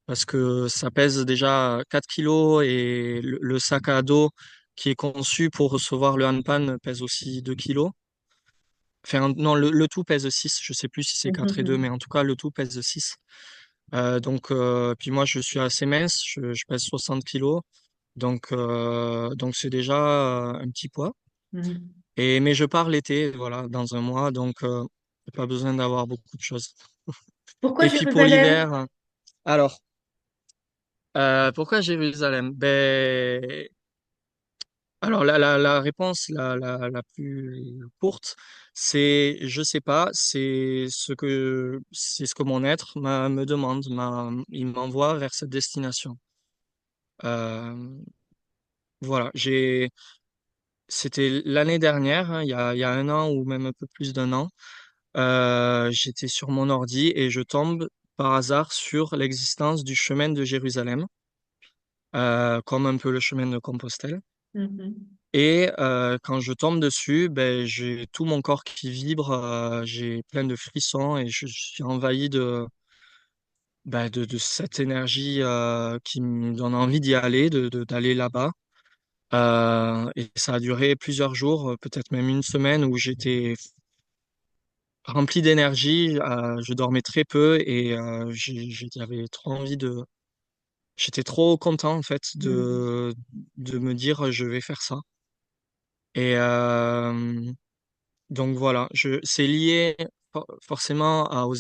parce que ça pèse déjà 4 kilos et le sac à dos qui est conçu pour recevoir le handpan pèse aussi 2 kilos. Enfin, non, le tout pèse 6. Je sais plus si c'est 4 et 2, mais en tout cas, le tout pèse 6. Puis moi, je suis assez mince, je pèse 60 kilos. Donc c'est déjà un petit poids. Mhm. Mais je pars l'été, voilà, dans un mois, donc j'ai pas besoin d'avoir beaucoup de choses. Pourquoi Et puis pour Jérusalem? l'hiver, alors, pourquoi Jérusalem? Alors la réponse la plus courte, c'est je sais pas, c'est ce que mon être me demande, il m'envoie vers cette destination. Euh, voilà, c'était l'année dernière, hein, il y a un an ou même un peu plus d'un an. J'étais sur mon ordi et je tombe par hasard sur l'existence du chemin de Jérusalem, comme un peu le chemin de Compostelle. Mhm. Et quand je tombe dessus, ben, j'ai tout mon corps qui vibre, j'ai plein de frissons et je suis envahi de cette énergie qui me donne envie d'y aller, d'aller là-bas. Et ça a duré plusieurs jours, peut-être même une semaine où j'étais rempli d'énergie, je dormais très peu et j'avais trop envie j'étais trop content en fait Mhm. de me dire je vais faire ça. Et donc voilà, c'est lié forcément aux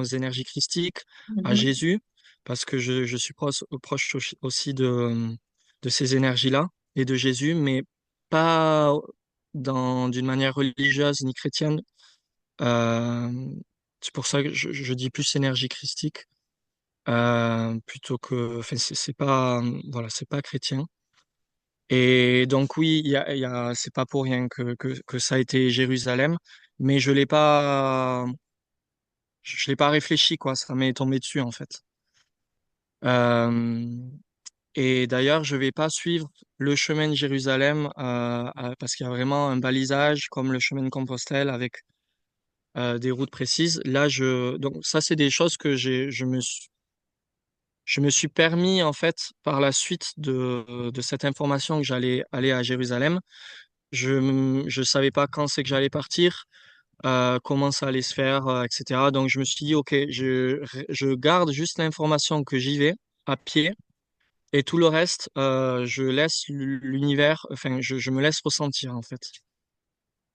énergies christiques, à Mhm. Jésus, parce que je suis proche aussi de ces énergies-là et de Jésus, mais pas d'une manière religieuse ni chrétienne. Euh, c'est pour ça que je dis plus énergie christique plutôt que, enfin, c'est pas, voilà, c'est pas chrétien. Et donc oui, c'est pas pour rien que ça a été Jérusalem, mais je l'ai pas réfléchi quoi, ça m'est tombé dessus en fait. Euh, et d'ailleurs, je vais pas suivre le chemin de Jérusalem parce qu'il y a vraiment un balisage comme le chemin de Compostelle avec des routes précises. Là, donc ça, c'est des choses que je me suis permis, en fait, par la suite de cette information que j'allais aller à Jérusalem. Je savais pas quand c'est que j'allais partir, comment ça allait se faire, etc. Donc, je me suis dit, OK, je garde juste l'information que j'y vais à pied et tout le reste, je laisse l'univers, enfin, je me laisse ressentir, en fait.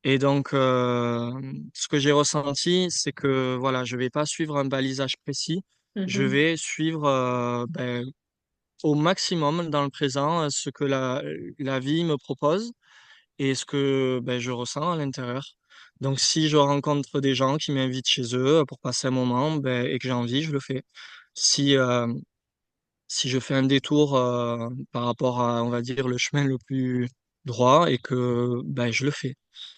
Et donc, ce que j'ai ressenti, c'est que voilà, je vais pas suivre un balisage précis. Je Mhm. vais suivre au maximum dans le présent ce que la vie me propose et ce que je ressens à l'intérieur. Donc, si je rencontre des gens qui m'invitent chez eux pour passer un moment et que j'ai envie, je le fais. Si, si je fais un détour par rapport à, on va dire, le chemin le plus droit et que je le fais.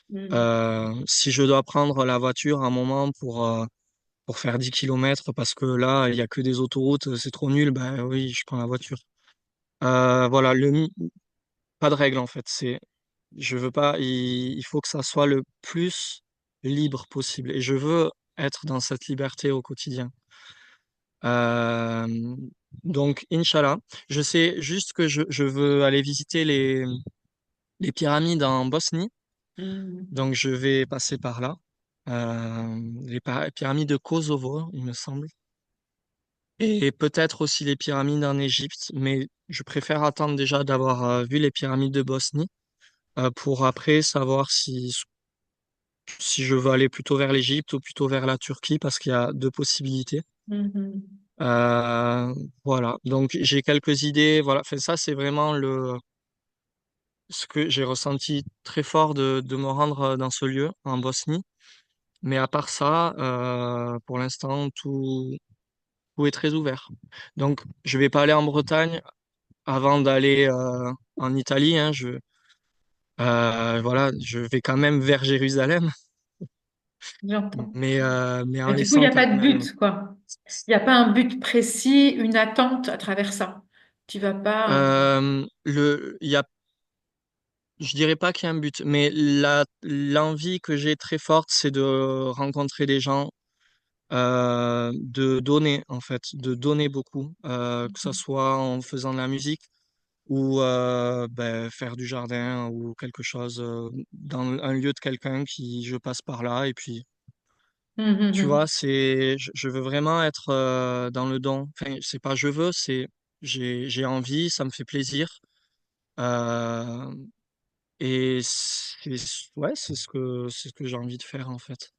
Mhm. Si je dois prendre la voiture à un moment pour faire 10 kilomètres parce que là, il y a que des autoroutes, c'est trop nul, ben oui, je prends la voiture. Voilà, pas de règle en fait. Je veux pas, il faut que ça soit le plus libre possible. Et je veux être dans cette liberté au quotidien. Euh, donc, Inch'Allah, je sais juste que je veux aller visiter les pyramides en Bosnie. Mhm. Donc, je vais passer par là. Pyramides de Kosovo, il me semble. Et peut-être aussi les pyramides en Égypte. Mais je préfère attendre déjà d'avoir vu les pyramides de Bosnie pour après savoir si je veux aller plutôt vers l'Égypte ou plutôt vers la Turquie parce qu'il y a deux possibilités. Mhm. Euh, voilà. Donc, j'ai quelques idées. Voilà. Enfin, ça, c'est vraiment ce que j'ai ressenti très fort de me rendre dans ce lieu en Bosnie. Mais à part ça, pour l'instant, tout est très ouvert. Donc, je vais pas aller en Bretagne avant d'aller en Italie. Hein, voilà, je vais quand même vers Jérusalem, J'entends. mais en Mais du coup, il n'y laissant a pas quand de même. but, quoi. Il n'y a pas un but précis, une attente à travers ça. Tu vas pas. Il y a, je dirais pas qu'il y a un but, mais l'envie que j'ai très forte, c'est de rencontrer des gens, de donner en fait, de donner beaucoup, que ce soit en faisant de la musique ou faire du jardin ou quelque chose dans un lieu de quelqu'un qui je passe par là et puis tu Mhm. vois je veux vraiment être dans le don. Enfin c'est pas je veux, c'est j'ai envie, ça me fait plaisir. Euh, et ouais, c'est ce que j'ai envie de faire en fait.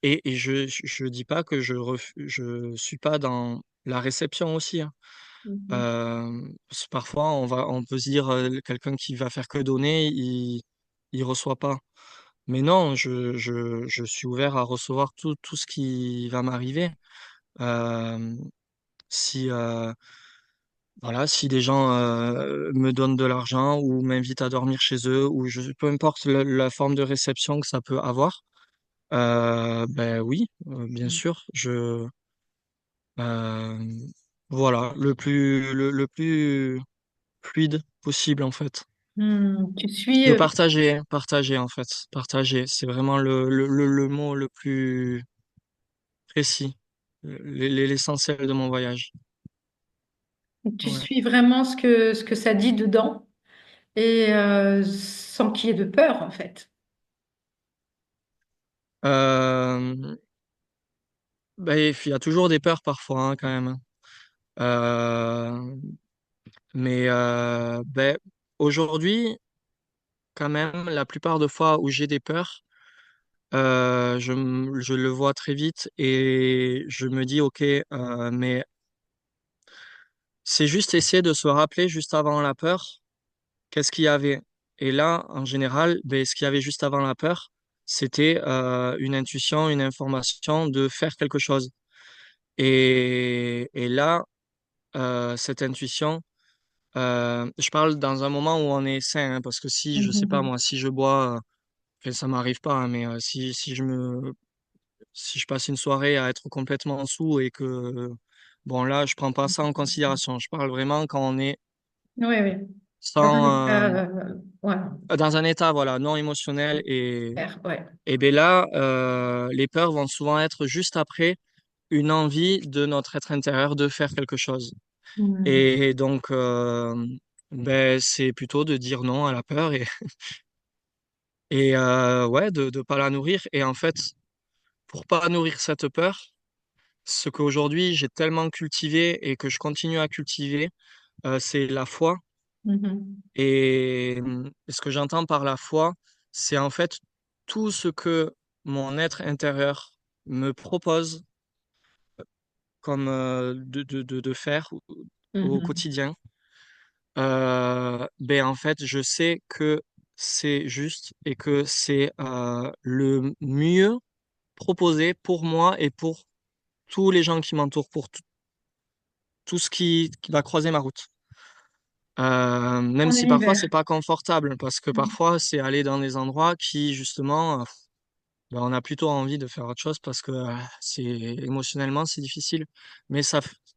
Et je dis pas que je suis pas dans la réception aussi, hein. Mhm. Parce que parfois on peut se dire quelqu'un qui va faire que donner, il reçoit pas. Mais non, je suis ouvert à recevoir tout ce qui va m'arriver. Euh, si voilà, si des gens me donnent de l'argent ou m'invitent à dormir chez eux ou peu importe la forme de réception que ça peut avoir, ben oui, bien sûr, euh, voilà, le plus fluide possible en fait. Tu suis. De partager en fait, partager, c'est vraiment le mot le plus précis, l'essentiel de mon voyage. Tu Ouais. suis vraiment ce que ça dit dedans et sans qu'il y ait de peur, en fait. Euh, il y a toujours des peurs parfois hein, quand même. Euh, mais aujourd'hui, quand même, la plupart de fois où j'ai des peurs, je le vois très vite et je me dis, ok, mais c'est juste essayer de se rappeler juste avant la peur, qu'est-ce qu'il y avait. Et là, en général, ce qu'il y avait juste avant la peur, c'était une intuition, une information de faire quelque chose. Et là, cette intuition, je parle dans un moment où on est sain, hein, parce que si, je sais pas Mhm. moi, si je bois, enfin, ça m'arrive pas, hein, mais si je passe une soirée à être complètement sous et que, bon là, je prends pas ça en considération. Je parle vraiment quand on est Oui, oui. Dans un sans, état, ouais, dans un état, voilà, non émotionnel ouais. et ben là, les peurs vont souvent être juste après une envie de notre être intérieur de faire quelque chose. Mhm. Et donc, c'est plutôt de dire non à la peur et ouais, de pas la nourrir. Et en fait, pour pas nourrir cette peur, ce qu'aujourd'hui j'ai tellement cultivé et que je continue à cultiver, c'est la foi. Mhm. Et ce que j'entends par la foi, c'est en fait tout ce que mon être intérieur me propose comme de faire au Mhm. quotidien, ben en fait, je sais que c'est juste et que c'est le mieux proposé pour moi et pour tous les gens qui m'entourent, pour tout ce qui va croiser ma route. Même Ton si parfois univers. c'est pas confortable, parce que parfois c'est aller dans des endroits qui justement, ben, on a plutôt envie de faire autre chose parce que c'est émotionnellement c'est difficile. Mais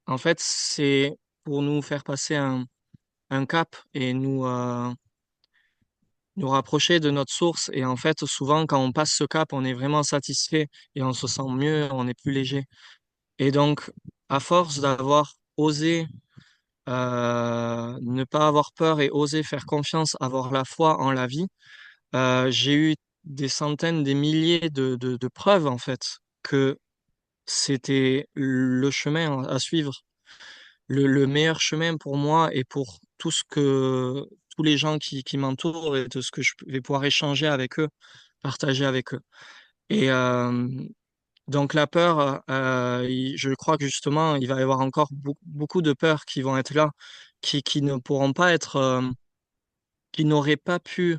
en fait c'est pour nous faire passer un cap et nous rapprocher de notre source. Et en fait souvent quand on passe ce cap, on est vraiment satisfait et on se sent mieux, on est plus léger. Et donc à force d'avoir osé ne pas avoir peur et oser faire confiance, avoir la foi en la vie. J'ai eu des centaines, des milliers de preuves en fait que c'était le chemin à suivre, le meilleur chemin pour moi et pour tous les gens qui m'entourent et de ce que je vais pouvoir échanger avec eux, partager avec eux. Et donc la peur, je crois que justement, il va y avoir encore beaucoup de peurs qui vont être là, qui ne pourront pas être, qui n'auraient pas pu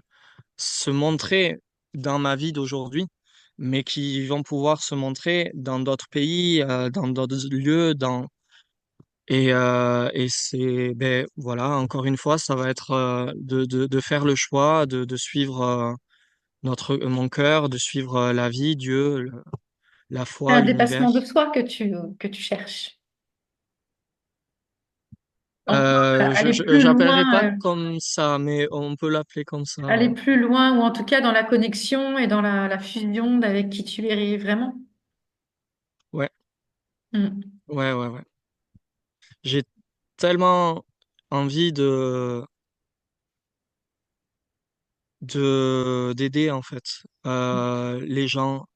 se montrer dans ma vie d'aujourd'hui, mais qui vont pouvoir se montrer dans d'autres pays, dans d'autres lieux, et c'est, ben voilà, encore une fois, ça va être de faire le choix, de suivre mon cœur, de suivre la vie, Dieu, la C'est foi, un l'univers. dépassement de soi que tu cherches. Encore aller plus J'appellerai pas loin, comme ça, mais on peut l'appeler comme ça. aller Ouais, plus loin, ou en tout cas dans la connexion et dans la fusion avec qui tu es vraiment. ouais, Mm. ouais. J'ai tellement envie de d'aider en fait les gens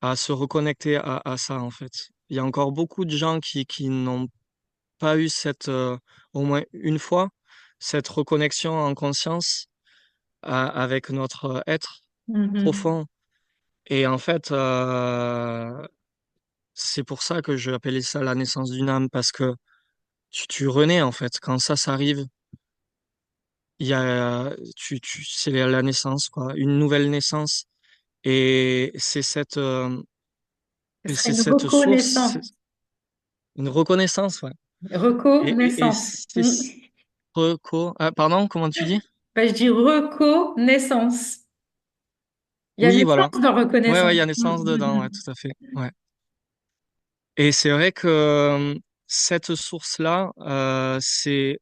à se reconnecter à ça en fait. Il y a encore beaucoup de gens qui n'ont pas eu au moins une fois cette reconnexion en conscience avec notre être Mhm. profond. Et en fait, c'est pour ça que je appelais ça la naissance d'une âme, parce que tu renais en fait. Quand ça arrive, c'est la naissance, quoi, une nouvelle naissance. Et Ce et serait c'est une cette source, c'est reconnaissance. une reconnaissance, ouais. Et Reconnaissance. c'est Mm. pardon, comment tu dis? Ben, je dis reconnaissance. Il y a Oui, naissance voilà. dans Ouais, il y reconnaissance. a Mm, naissance dedans, ouais, mm, tout à fait. Ouais. Et c'est vrai que cette source-là, c'est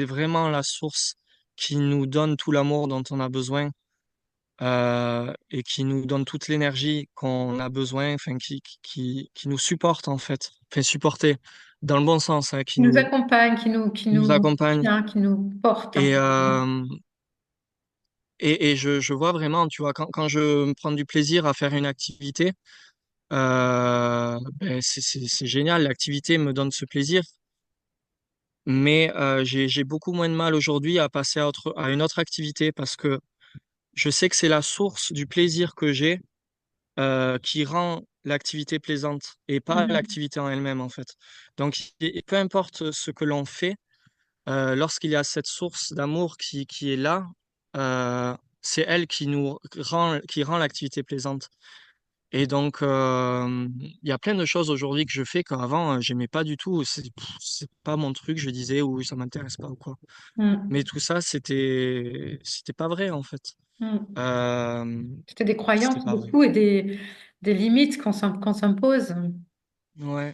vraiment la source qui nous donne tout l'amour dont on a besoin et qui nous donne toute l'énergie qu'on a besoin, enfin qui nous supporte en fait, enfin supporter dans le bon sens, hein, qui nous accompagne, qui qui nous nous accompagne. soutient, qui nous porte un Et, peu. euh, et je vois vraiment, tu vois, quand je me prends du plaisir à faire une activité, ben c'est génial, l'activité me donne ce plaisir. Mais j'ai beaucoup moins de mal aujourd'hui à passer à une autre activité parce que je sais que c'est la source du plaisir que j'ai qui rend l'activité plaisante et pas Mhm. l'activité en elle-même en fait. Donc peu importe ce que l'on fait, lorsqu'il y a cette source d'amour qui est là, c'est elle qui rend l'activité plaisante. Et donc il y a plein de choses aujourd'hui que je fais qu'avant j'aimais pas du tout. C'est pas mon truc, je disais ou ça m'intéresse pas ou quoi. Mais Mm. tout ça c'était pas vrai en fait. Mm. Euh, C'était des C'était croyances pas vrai. beaucoup et des limites qu'on s'impose. Ouais.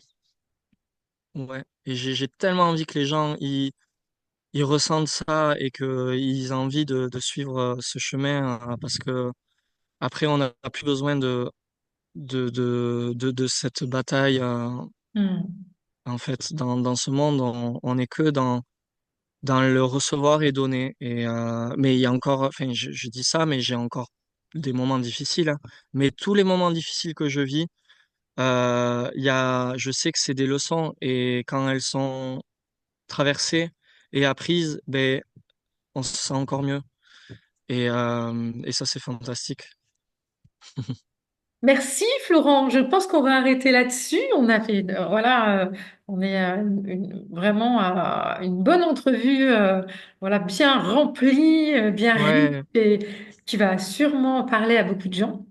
Ouais, et j'ai tellement envie que les gens ils ressentent ça et qu'ils aient envie de suivre ce chemin parce que après on n'a plus besoin de cette bataille Mm. en fait dans ce monde on est que dans le recevoir et donner et mais il y a encore enfin je dis ça mais j'ai encore des moments difficiles hein. Mais tous les moments difficiles que je vis je sais que c'est des leçons et quand elles sont traversée et apprise, ben, on se sent encore mieux. Et ça, c'est fantastique. Merci Florent, je pense qu'on va arrêter là-dessus. On a fait, voilà, on est vraiment à une bonne entrevue, voilà, bien remplie, bien riche Ouais, et qui va sûrement parler à beaucoup de gens.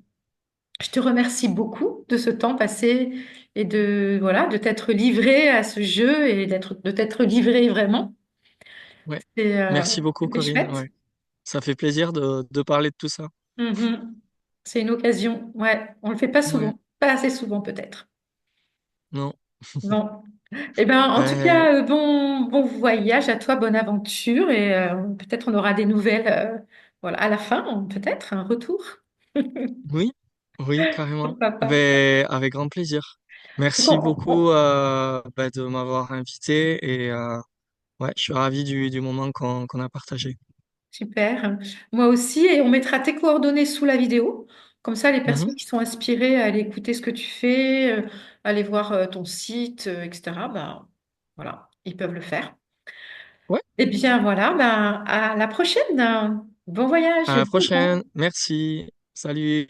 Je te remercie beaucoup de ce temps passé et de, voilà, de t'être livré à ce jeu et de t'être livré vraiment. ouais. C'est, Merci beaucoup, c'était Corinne. chouette. Ouais. Ça fait plaisir de parler de tout ça. Mhm. C'est une occasion. Ouais, on le fait pas Ouais. souvent, pas assez souvent peut-être. Non. Bon. Eh ben, en tout Ben, cas, bon voyage à toi, bonne aventure et peut-être on aura des nouvelles, voilà, à la fin, peut-être un retour. oui, oui, carrément. Pourquoi pas? Ben, avec grand plaisir. Donc, Merci beaucoup ben, de m'avoir invité et ouais, je suis ravi du moment qu'on a partagé. super. Moi aussi, et on mettra tes coordonnées sous la vidéo. Comme ça, les Mhm. personnes qui sont inspirées à aller écouter ce que tu fais, aller voir ton site, etc., ben, voilà, ils peuvent le faire. Ouais, Eh bien, voilà, ben, à la prochaine. Bon à voyage. la prochaine. Merci. Salut.